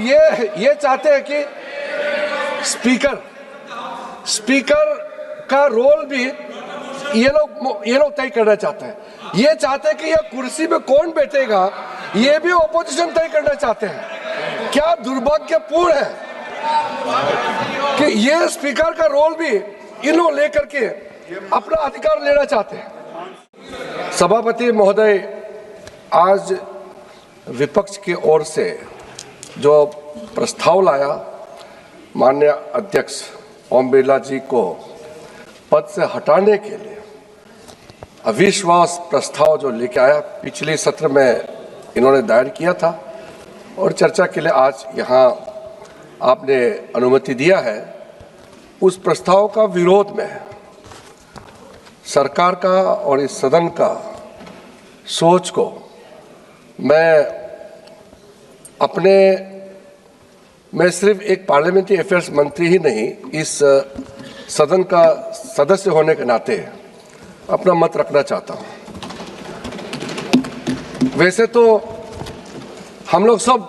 ये चाहते हैं कि स्पीकर का रोल भी ये लोग तय करना चाहते हैं। ये चाहते हैं कि यह कुर्सी पे कौन बैठेगा ये भी ऑपोजिशन तय करना चाहते हैं। क्या दुर्भाग्यपूर्ण है कि ये स्पीकर का रोल भी इन लोग लेकर के अपना अधिकार लेना चाहते हैं। सभापति महोदय, आज विपक्ष की ओर से जो प्रस्ताव लाया माननीय अध्यक्ष ओम बिरला जी को पद से हटाने के लिए अविश्वास प्रस्ताव जो लेके आया, पिछले सत्र में इन्होंने दायर किया था और चर्चा के लिए आज यहाँ आपने अनुमति दिया है। उस प्रस्ताव का विरोध में सरकार का और इस सदन का सोच को मैं सिर्फ एक पार्लियामेंट्री अफेयर्स मंत्री ही नहीं, इस सदन का सदस्य होने के नाते अपना मत रखना चाहता हूं। वैसे तो हम लोग सब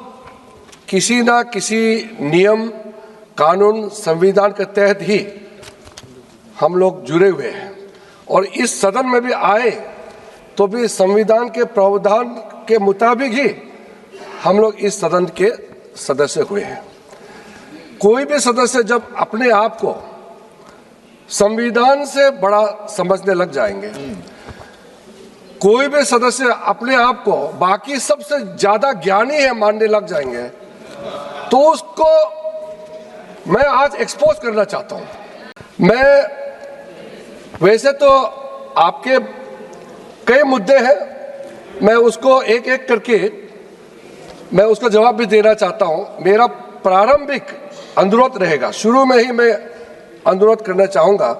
किसी ना किसी नियम, कानून, संविधान के तहत ही हम लोग जुड़े हुए हैं और इस सदन में भी आए तो भी संविधान के प्रावधान के मुताबिक ही हम लोग इस सदन के सदस्य हुए हैं। कोई भी सदस्य जब अपने आप को संविधान से बड़ा समझने लग जाएंगे, कोई भी सदस्य अपने आप को बाकी सबसे ज्यादा ज्ञानी है मानने लग जाएंगे, तो उसको मैं आज एक्सपोज करना चाहता हूं। मैं वैसे तो आपके कई मुद्दे हैं, मैं उसको एक एक करके मैं उसका जवाब भी देना चाहता हूं। मेरा प्रारंभिक अनुरोध रहेगा, शुरू में ही मैं अनुरोध करना चाहूंगा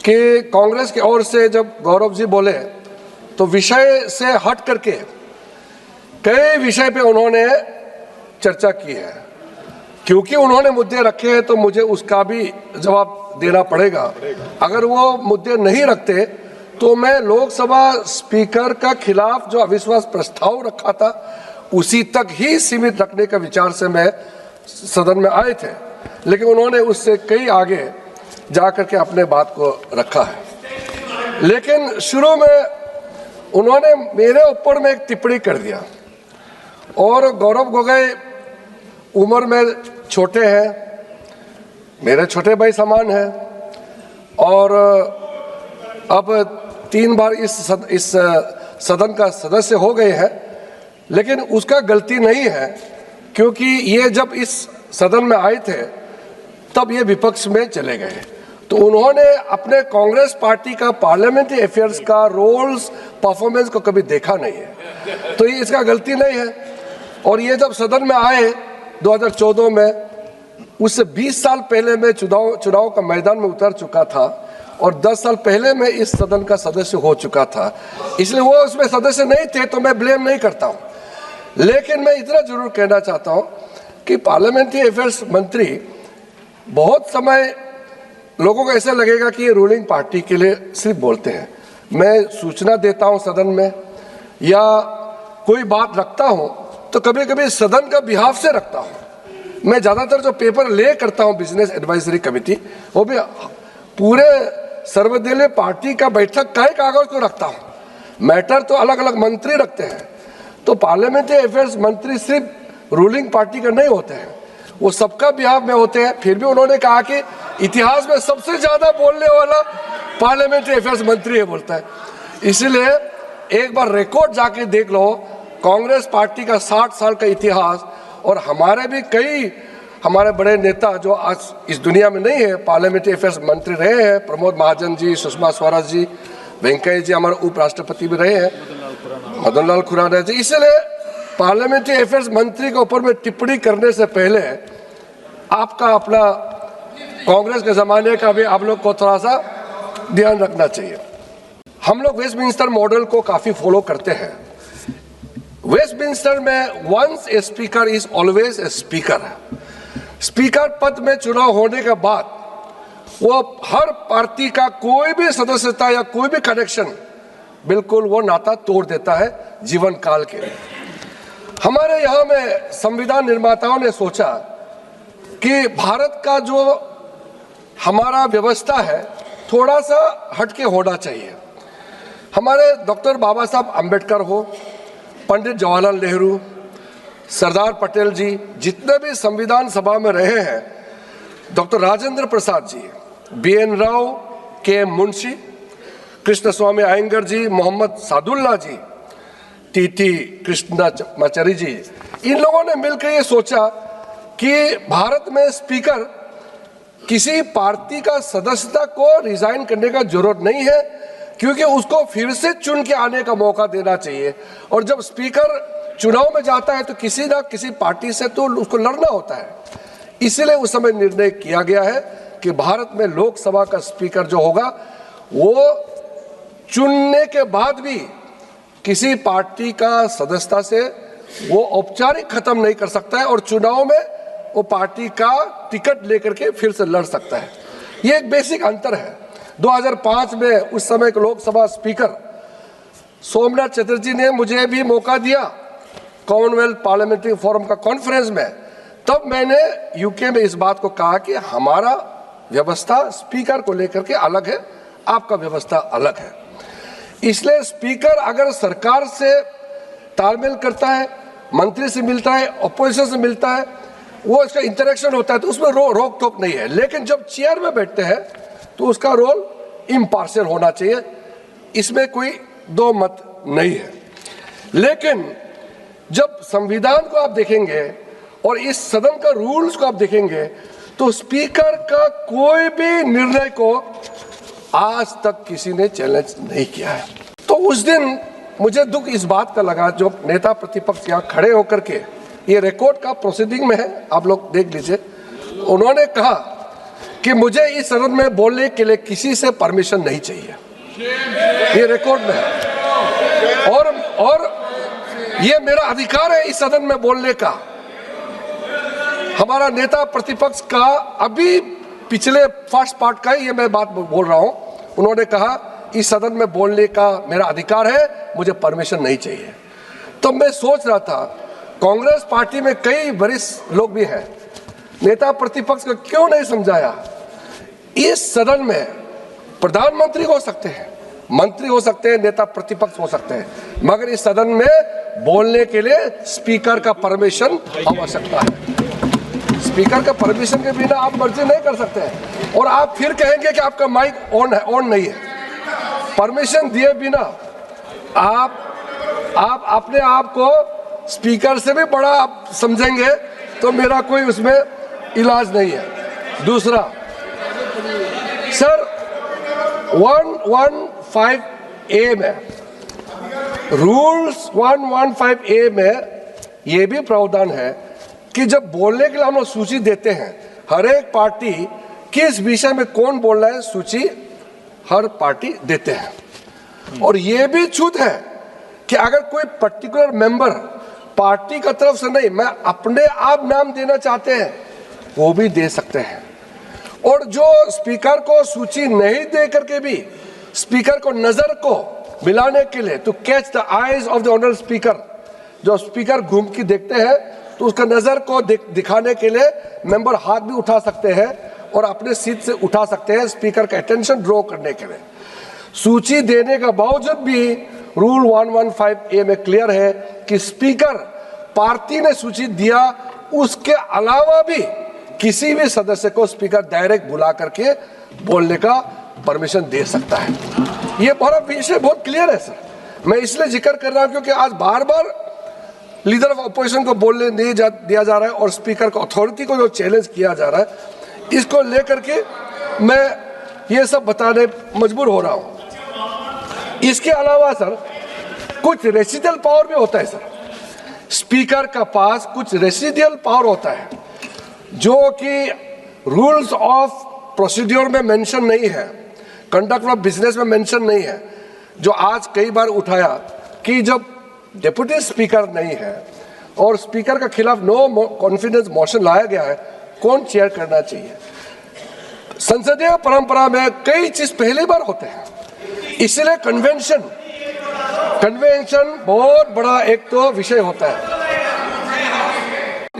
कि कांग्रेस की ओर से जब गौरव जी बोले तो विषय से हट करके कई विषय पे उन्होंने चर्चा की है। क्योंकि उन्होंने मुद्दे रखे हैं तो मुझे उसका भी जवाब देना पड़ेगा। अगर वो मुद्दे नहीं रखते तो मैं लोकसभा स्पीकर का खिलाफ जो अविश्वास प्रस्ताव रखा था उसी तक ही सीमित रखने का विचार से मैं सदन में आए थे, लेकिन उन्होंने उससे कई आगे जाकर के अपने बात को रखा है। लेकिन शुरू में उन्होंने मेरे ऊपर में एक टिप्पणी कर दिया और गौरव गोगोई उम्र में छोटे हैं, मेरे छोटे भाई समान हैं और अब 3 बार इस सदन का सदस्य हो गए हैं, लेकिन उसका गलती नहीं है क्योंकि ये जब इस सदन में आए थे तब ये विपक्ष में चले गए, तो उन्होंने अपने कांग्रेस पार्टी का पार्लियामेंट्री अफेयर्स का रोल्स परफॉर्मेंस को कभी देखा नहीं है, तो ये इसका गलती नहीं है। और ये जब सदन में आए 2014 में, उससे 20 साल पहले मैं चुनाव का मैदान में उतर चुका था और 10 साल पहले मैं इस सदन का सदस्य हो चुका था, इसलिए वो उसमें सदस्य नहीं थे तो मैं ब्लेम नहीं करता हूँ। लेकिन मैं इतना जरूर कहना चाहता हूँ कि पार्लियामेंट्री अफेयर्स मंत्री बहुत समय लोगों को ऐसा लगेगा कि ये रूलिंग पार्टी के लिए सिर्फ बोलते हैं। मैं सूचना देता हूँ सदन में या कोई बात रखता हूँ तो कभी कभी सदन का बिहाफ से रखता हूँ। मैं ज़्यादातर जो पेपर ले करता हूँ बिजनेस एडवाइजरी कमेटी, वो भी पूरे सर्वदलीय पार्टी का बैठक का ही कागज को रखता हूँ। मैटर तो अलग अलग मंत्री रखते हैं, तो पार्लियामेंट्री अफेयर्स मंत्री सिर्फ रूलिंग पार्टी का नहीं होते हैं, वो सबका बिहाफ में होते हैं। फिर भी उन्होंने कहा कि इतिहास में सबसे ज्यादा बोलने वाला पार्लियामेंट्री अफेयर्स मंत्री है बोलता है। इसलिए एक बार रिकॉर्ड जाके देख लो, कांग्रेस पार्टी का 60 साल का इतिहास और हमारे भी कई हमारे बड़े नेता जो आज इस दुनिया में नहीं है पार्लियामेंट्री अफेयर्स मंत्री रहे हैं, प्रमोद महाजन जी, सुषमा स्वराज जी, वेंकैया जी हमारे उपराष्ट्रपति भी रहे हैं, मदन लाल खुराना जी। इसलिए पार्लियामेंट्री अफेयर्स मंत्री के ऊपर में टिप्पणी करने से पहले आपका अपना कांग्रेस के ज़माने का भी आप लोग को थोड़ा सा ध्यान रखना चाहिए। हम लोग वेस्टमिंस्टर मॉडल को काफ़ी फॉलो करते हैं। वेस्टमिंस्टर में once a speaker is always a speaker. Speaker पद में चुनाव होने के बाद वो हर पार्टी का कोई भी सदस्यता या कोई भी कनेक्शन बिल्कुल वो नाता तोड़ देता है जीवन काल के लिए। हमारे यहाँ में संविधान निर्माताओं ने सोचा कि भारत का जो हमारा व्यवस्था है थोड़ा सा हटके होना चाहिए। हमारे डॉक्टर बाबा साहब अम्बेडकर हो, पंडित जवाहरलाल नेहरू, सरदार पटेल जी, जितने भी संविधान सभा में रहे हैं, doctor Rajendra Prasad ji, BN Rao, KM Munshi, Krishna स्वामी अयंगर जी, मोहम्मद सादुल्ला जी, TT कृष्णाचारी जी, इन लोगों ने मिलकर ये सोचा कि भारत में स्पीकर किसी पार्टी का सदस्यता को रिजाइन करने का जरूरत नहीं है, क्योंकि उसको फिर से चुन के आने का मौका देना चाहिए। और जब स्पीकर चुनाव में जाता है तो किसी ना किसी पार्टी से तो उसको लड़ना होता है। इसलिए उस समय निर्णय किया गया है कि भारत में लोकसभा का स्पीकर जो होगा वो चुनने के बाद भी किसी पार्टी का सदस्यता से वो औपचारिक खत्म नहीं कर सकता है और चुनाव में वो पार्टी का टिकट लेकर के फिर से लड़ सकता है। ये एक बेसिक अंतर है। 2005 में उस समय के लोकसभा स्पीकर सोमनाथ चटर्जी ने मुझे भी मौका दिया कॉमनवेल्थ पार्लियामेंट्री फोरम का कॉन्फ्रेंस में, तब मैंने यूके में इस बात को कहा कि हमारा व्यवस्था स्पीकर को लेकर के अलग है, आपका व्यवस्था अलग है। इसलिए स्पीकर अगर सरकार से तालमेल करता है, मंत्री से मिलता है, अपोजिशन से मिलता है, वो इसका इंटरेक्शन होता है तो उसमें रोक टोक नहीं है। लेकिन जब चेयर में बैठते हैं तो उसका रोल इम्पार्शियल होना चाहिए, इसमें कोई दो मत नहीं है। लेकिन जब संविधान को आप देखेंगे और इस सदन का रूल्स को आप देखेंगे तो स्पीकर का कोई भी निर्णय को आज तक किसी ने चैलेंज नहीं किया है। तो उस दिन मुझे दुख इस बात का लगा, जो नेता प्रतिपक्ष यहाँ खड़े होकर के, ये रिकॉर्ड का प्रोसीडिंग में है, आप लोग देख लीजिए, उन्होंने कहा कि मुझे इस सदन में बोलने के लिए किसी से परमिशन नहीं चाहिए। ये रिकॉर्ड में है और ये मेरा अधिकार है इस सदन में बोलने का। हमारा नेता प्रतिपक्ष का अभी पिछले फर्स्ट पार्ट का ही ये मैं बात बोल रहा हूं, उन्होंने कहा इस सदन में बोलने का मेरा अधिकार है, मुझे परमिशन नहीं चाहिए। तो मैं सोच रहा था कांग्रेस पार्टी में कई वरिष्ठ लोग भी हैं, नेता प्रतिपक्ष को क्यों नहीं समझाया? इस सदन में प्रधानमंत्री हो सकते हैं, मंत्री हो सकते हैं, नेता प्रतिपक्ष हो सकते हैं, मगर इस सदन में बोलने के लिए स्पीकर का परमिशन आवश्यकता है। स्पीकर का परमिशन के बिना आप मर्जी नहीं कर सकते हैं। और आप फिर कहेंगे कि आपका माइक ऑन है, ऑन नहीं है। परमिशन दिए बिना आप अपने आप को स्पीकर से भी बड़ा आप समझेंगे तो मेरा कोई उसमें इलाज नहीं है। दूसरा, सर 115A में, रूल्स 115A में ये भी प्रावधान है कि जब बोलने के लिए हम लोग सूची देते हैं, हर एक पार्टी किस विषय में कौन बोल रहा है सूची हर पार्टी देते हैं। और ये भी छूट है कि अगर कोई पर्टिकुलर मेंबर पार्टी का तरफ से नहीं, मैं अपने आप नाम देना चाहते हैं, वो भी दे सकते हैं। और जो स्पीकर को सूची नहीं दे करके भी स्पीकर को नजर को मिलाने के लिए, to catch the eyes of the honourable speaker, जो स्पीकर घूम के देखते हैं तो उसका नजर को दिखाने के लिए मेंबर हाथ भी उठा सकते हैं और अपने सीट से उठा सकते हैं स्पीकर का अटेंशन ड्रॉ करने के लिए। सूची देने का बावजूद भी रूल 115A में क्लियर है कि स्पीकर पार्टी ने सूची दिया, उसके अलावा भी किसी भी सदस्य को स्पीकर डायरेक्ट बुला करके बोलने का परमिशन दे सकता है। ये विषय बहुत क्लियर है सर। मैं इसलिए जिक्र कर रहा हूं क्योंकि आज बार बार लीडर ऑफ अपोजिशन को बोलने नहीं दिया जा रहा है और स्पीकर को, अथॉरिटी को जो चैलेंज किया जा रहा है, इसको लेकर के मैं ये सब बताने मजबूर हो रहा हूं। इसके अलावा सर कुछ रेसिडियल पावर भी होता है सर। स्पीकर का पास कुछ रेसिडियल पावर होता है जो कि रूल्स ऑफ प्रोसीड्योर में मेंशन नहीं है, कंडक्ट ऑफ बिजनेस में मेंशन नहीं है। जो आज कई बार उठाया कि जब डिप्टी स्पीकर नहीं है और स्पीकर के खिलाफ नो कॉन्फिडेंस मोशन लाया गया है, कौन चेयर करना चाहिए? संसदीय परंपरा में कई चीज पहली बार होते हैं, इसलिए कन्वेंशन बहुत बड़ा एक तो विषय होता है।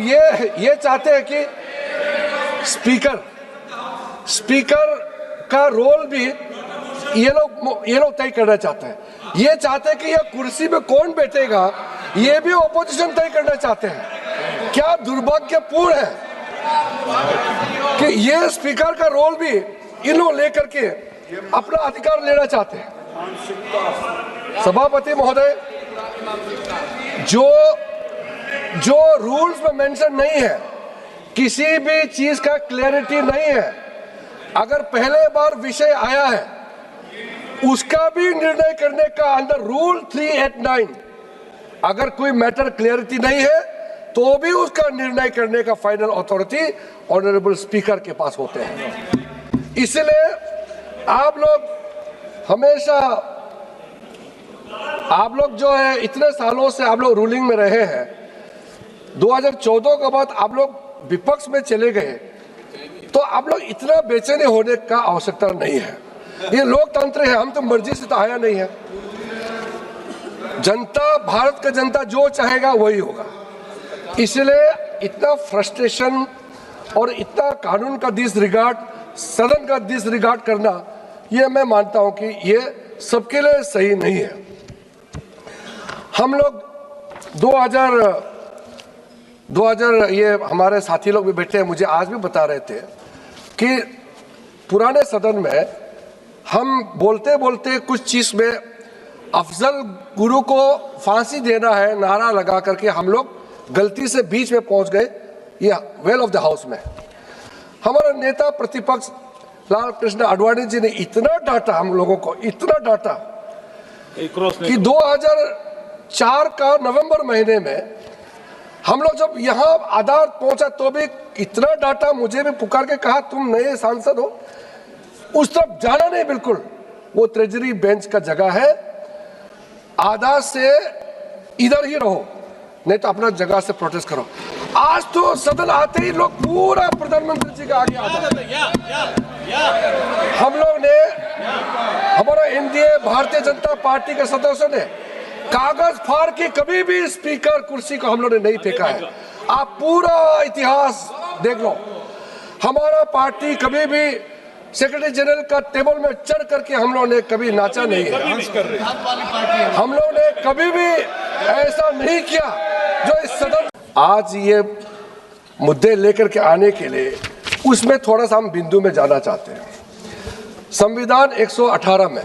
ये चाहते हैं कि स्पीकर का रोल भी ये लोग तय करना चाहते हैं। ये चाहते हैं कि ये कुर्सी पे कौन बैठेगा ये भी ओपोजिशन तय करना चाहते हैं। क्या दुर्भाग्यपूर्ण है कि ये स्पीकर का रोल भी इन लोग लेकर के अपना अधिकार लेना चाहते हैं। सभापति महोदय, जो रूल्स में मेंशन नहीं है, किसी भी चीज का क्लैरिटी नहीं है, अगर पहले बार विषय आया है उसका भी निर्णय करने का अंदर रूल 389, अगर कोई मैटर क्लैरिटी नहीं है तो भी उसका निर्णय करने का फाइनल अथॉरिटी ऑनरेबल स्पीकर के पास होते हैं। इसलिए आप लोग हमेशा, आप लोग जो है इतने सालों से आप लोग रूलिंग में रहे हैं, 2014 के बाद आप लोग विपक्ष में चले गए, तो आप लोग इतना बेचैनी होने का आवश्यकता नहीं है। ये लोकतंत्र है, हम तो मर्जी से तो आया नहीं है। जनता, भारत का जनता जो चाहेगा वही होगा। इसलिए इतना फ्रस्ट्रेशन और इतना कानून का डिसरिगार्ड, सदन का डिसरिगार्ड करना, ये मैं मानता हूं कि ये सबके लिए सही नहीं है। हम लोग 2000 ये हमारे साथी लोग भी बैठे हैं, मुझे आज भी बता रहे थे कि पुराने सदन में हम बोलते बोलते कुछ चीज में अफजल गुरु को फांसी देना है नारा लगा करके हम लोग गलती से बीच में पहुंच गए ये वेल ऑफ द हाउस में। हमारा नेता प्रतिपक्ष लाल कृष्ण आडवाणी जी ने इतना डांटा हम लोगों को, इतना डांटा कि 2004 का नवंबर महीने में हम लोग जब यहाँ अदालत पहुंचा तो भी इतना डांटा, मुझे भी पुकार के कहा तुम नए सांसद हो, उस तरफ जाना नहीं बिल्कुल, वो ट्रेजरी बेंच का जगह है, अदालत से इधर ही रहो, नहीं तो अपना जगह से प्रोटेस्ट करो। आज तो सदन आते ही लोग पूरा प्रधानमंत्री जी के आगे आ जाते हैं। हम लोग ने, हमारा एनडीए भारतीय जनता पार्टी के सदस्यों ने कागज फाड़ के कभी भी स्पीकर कुर्सी को हम लोग ने नहीं फेंका है। आप पूरा इतिहास देख लो, हमारा पार्टी कभी भी सेक्रेटरी जनरल का टेबल में चढ़ करके हम लोग ने कभी नाचा नहीं है। हम लोग ने कभी भी ऐसा नहीं किया जो इस सदन। आज ये मुद्दे लेकर के आने के लिए उसमें थोड़ा सा हम बिंदु में जाना चाहते हैं। संविधान 118 में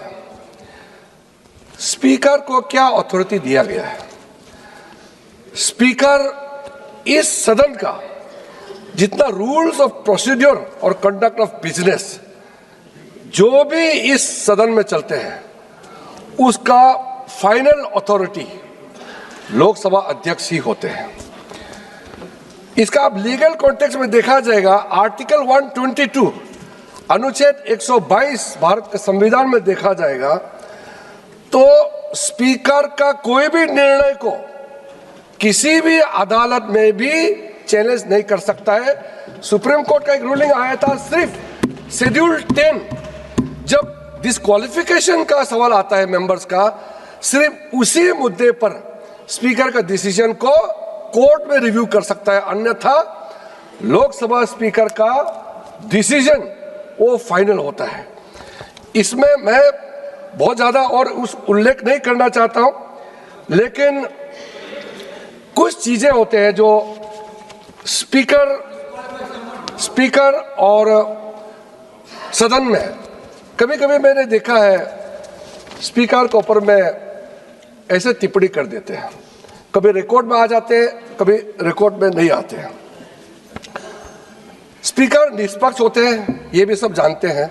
स्पीकर को क्या अथॉरिटी दिया गया है? स्पीकर इस सदन का जितना रूल्स ऑफ प्रोसीड्योर और कंडक्ट ऑफ बिजनेस जो भी इस सदन में चलते हैं उसका फाइनल अथॉरिटी लोकसभा अध्यक्ष ही होते हैं। इसका अब लीगल कॉन्टेक्स्ट में देखा जाएगा, आर्टिकल 122 अनुच्छेद 122 भारत के संविधान में देखा जाएगा तो स्पीकर का कोई भी निर्णय को किसी भी अदालत में भी चैलेंज नहीं कर सकता है। सुप्रीम कोर्ट का एक रूलिंग आया था, सिर्फ शेड्यूल 10 जब डिस्क्वालिफिकेशन का सवाल आता है मेंबर्स का, सिर्फ उसी मुद्दे पर स्पीकर का डिसीजन को कोर्ट में रिव्यू कर सकता है, अन्यथा लोकसभा स्पीकर का डिसीजन वो फाइनल होता है। इसमें मैं बहुत ज्यादा और उस उल्लेख नहीं करना चाहता हूं, लेकिन कुछ चीजें होते हैं जो स्पीकर और सदन में कभी कभी मैंने देखा है स्पीकर के ऊपर में ऐसे टिप्पणी कर देते हैं, कभी रिकॉर्ड में आ जाते हैं, कभी रिकॉर्ड में नहीं आते हैं। स्पीकर निष्पक्ष होते हैं, ये भी सब जानते हैं,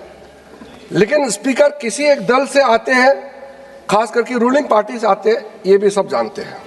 लेकिन स्पीकर किसी एक दल से आते हैं, खास करके रूलिंग पार्टी से आते हैं, ये भी सब जानते हैं।